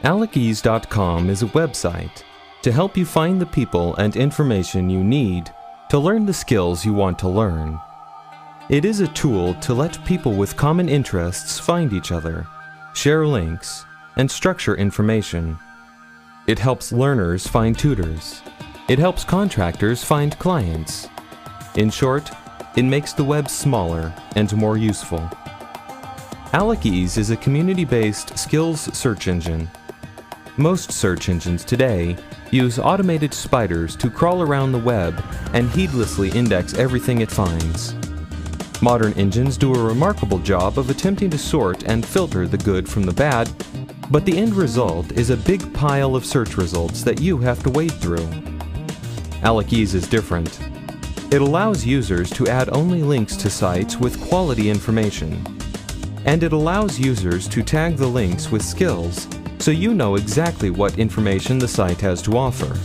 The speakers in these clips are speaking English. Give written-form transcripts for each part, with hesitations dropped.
AlecEase.com is a website to help you find the people and information you need to learn the skills you want to learn. It is a tool to let people with common interests find each other, share links, and structure information. It helps learners find tutors. It helps contractors find clients. In short, it makes the web smaller and more useful. AlecEase is a community-based skills search engine. Most search engines today use automated spiders to crawl around the web and heedlessly index everything it finds. Modern engines do a remarkable job of attempting to sort and filter the good from the bad, but the end result is a big pile of search results that you have to wade through. AlecEase is different. It allows users to add only links to sites with quality information, and it allows users to tag the links with skills so you know exactly what information the site has to offer.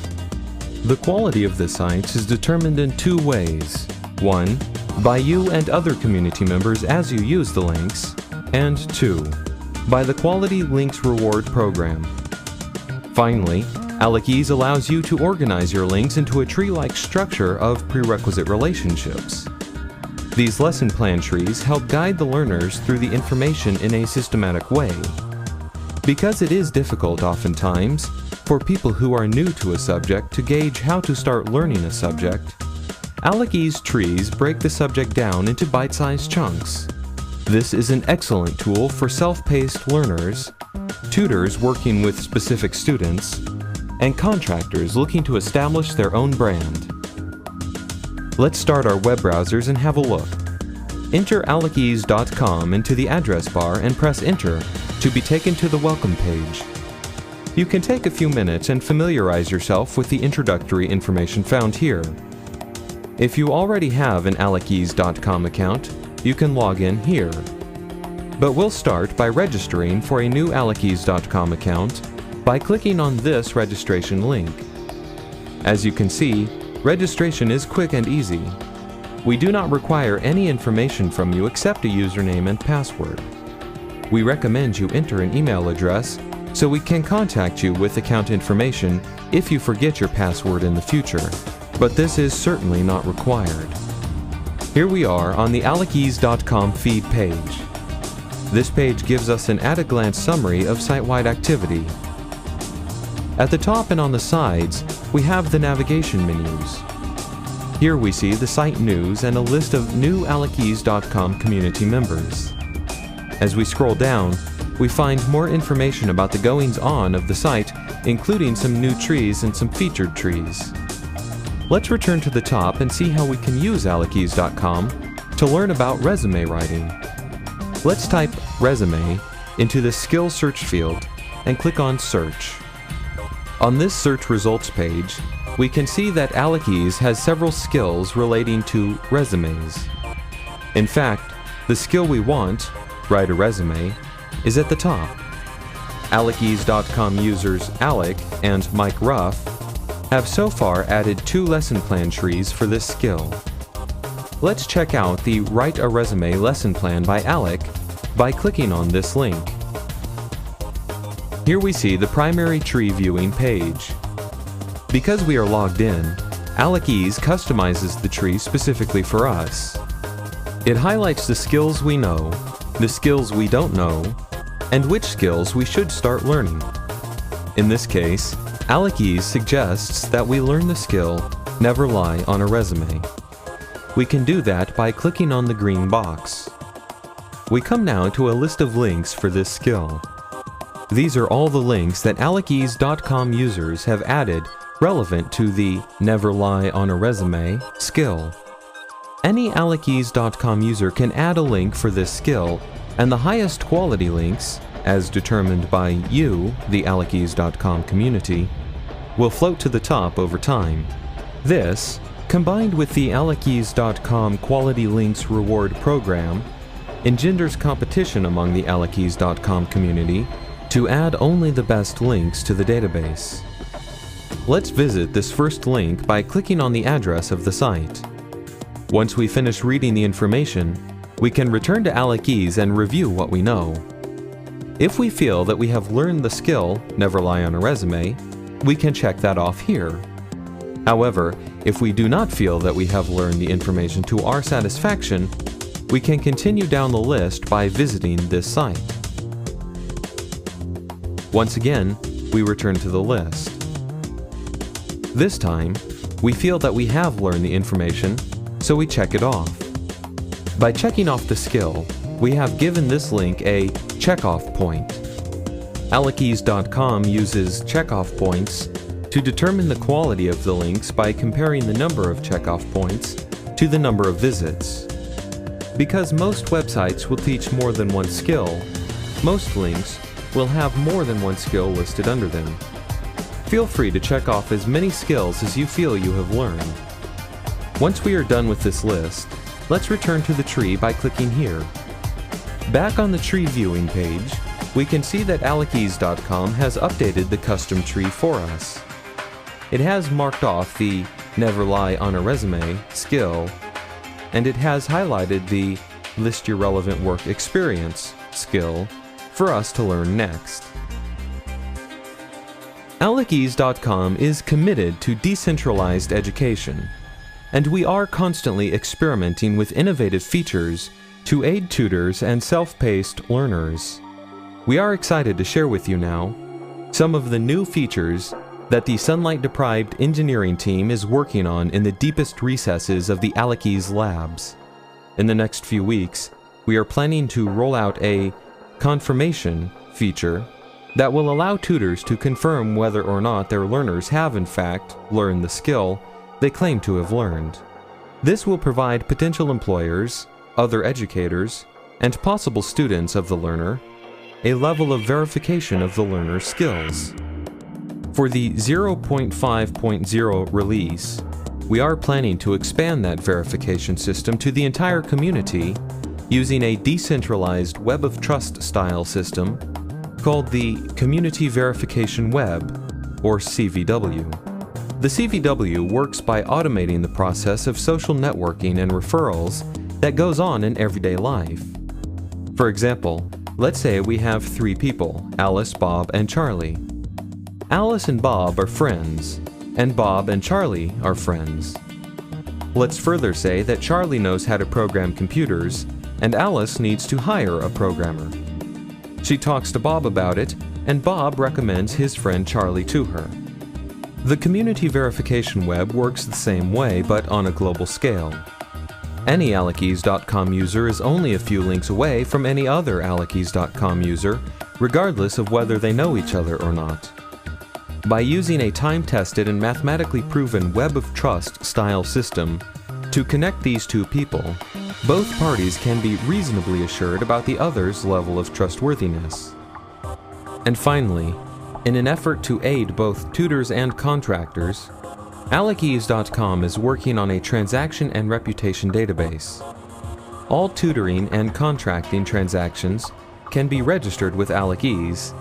The quality of the sites is determined in two ways. One, by you and other community members as you use the links, and two, by the Quality Links Reward program. Finally, AlecEase allows you to organize your links into a tree-like structure of prerequisite relationships. These lesson plan trees help guide the learners through the information in a systematic way. Because it is difficult oftentimes for people who are new to a subject to gauge how to start learning a subject, AlecEase trees break the subject down into bite-sized chunks. This is an excellent tool for self-paced learners, tutors working with specific students, and contractors looking to establish their own brand. Let's start our web browsers and have a look. Enter AlecEase.com into the address bar and press Enter to be taken to the welcome page. You can take a few minutes and familiarize yourself with the introductory information found here. If you already have an AlecEase.com account, you can log in here. But we'll start by registering for a new AlecEase.com account by clicking on this registration link. As you can see, registration is quick and easy. We do not require any information from you except a username and password. We recommend you enter an email address so we can contact you with account information if you forget your password in the future, but this is certainly not required. Here we are on the AlecEase.com feed page. This page gives us an at-a-glance summary of site-wide activity. At the top and on the sides, we have the navigation menus. Here we see the site news and a list of new AlecEase.com community members. As we scroll down, we find more information about the goings-on of the site, including some new trees and some featured trees. Let's return to the top and see how we can use AlecEase.com to learn about resume writing. Let's type resume into the skill search field and click on Search. On this search results page, we can see that AlecEase has several skills relating to resumes. In fact, the skill we want, write a resume, is at the top. AlecEase.com users Alec and Mike Ruff have so far added 2 lesson plan trees for this skill. Let's check out the Write a Resume lesson plan by Alec by clicking on this link. Here we see the primary tree viewing page. Because we are logged in, AlecEase customizes the tree specifically for us. It highlights the skills we know, the skills we don't know, and which skills we should start learning. In this case, AlecEase suggests that we learn the skill Never Lie on a Resume. We can do that by clicking on the green box. We come now to a list of links for this skill. These are all the links that AlecEase.com users have added relevant to the Never Lie on a Resume skill. Any AlecEase.com user can add a link for this skill, and the highest quality links, as determined by you, the AlecEase.com community, will float to the top over time. This, combined with the AlecEase.com Quality Links Reward program, engenders competition among the AlecEase.com community to add only the best links to the database. Let's visit this first link by clicking on the address of the site. Once we finish reading the information, we can return to AlecEase and review what we know. If we feel that we have learned the skill, never lie on a resume, we can check that off here. However, if we do not feel that we have learned the information to our satisfaction, we can continue down the list by visiting this site. Once again, we return to the list. This time, we feel that we have learned the information, so we check it off. By checking off the skill, we have given this link a checkoff point. Alekeys.com uses checkoff points to determine the quality of the links by comparing the number of checkoff points to the number of visits. Because most websites will teach more than one skill, most links will have more than one skill listed under them. Feel free to check off as many skills as you feel you have learned. Once we are done with this list, let's return to the tree by clicking here. Back on the tree viewing page, we can see that Alekeys.com has updated the custom tree for us. It has marked off the Never Lie on a Resume skill, and it has highlighted the List Your Relevant Work Experience skill for us to learn next. Alekeys.com is committed to decentralized education, and we are constantly experimenting with innovative features to aid tutors and self-paced learners. We are excited to share with you now some of the new features that the sunlight-deprived engineering team is working on in the deepest recesses of the Alekeys labs. In the next few weeks, we are planning to roll out a confirmation feature that will allow tutors to confirm whether or not their learners have in fact learned the skill they claim to have learned. This will provide potential employers, other educators, and possible students of the learner a level of verification of the learner's skills. For the 0.5.0 release, we are planning to expand that verification system to the entire community using a decentralized Web of Trust style system called the Community Verification Web, or CVW. The CVW works by automating the process of social networking and referrals that goes on in everyday life. For example, let's say we have 3 people, Alice, Bob, and Charlie. Alice and Bob are friends, and Bob and Charlie are friends. Let's further say that Charlie knows how to program computers, and Alice needs to hire a programmer. She talks to Bob about it, and Bob recommends his friend Charlie to her. The Community Verification Web works the same way, but on a global scale. Any Alekeys.com user is only a few links away from any other Alekeys.com user, regardless of whether they know each other or not. By using a time-tested and mathematically proven Web of Trust style system to connect these two people, both parties can be reasonably assured about the other's level of trustworthiness. And finally, in an effort to aid both tutors and contractors, Alekeys.com is working on a transaction and reputation database. All tutoring and contracting transactions can be registered with Alekeys,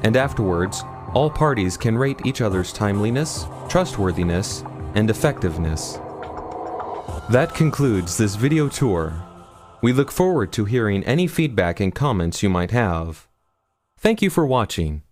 and afterwards, all parties can rate each other's timeliness, trustworthiness, and effectiveness. That concludes this video tour. We look forward to hearing any feedback and comments you might have. Thank you for watching.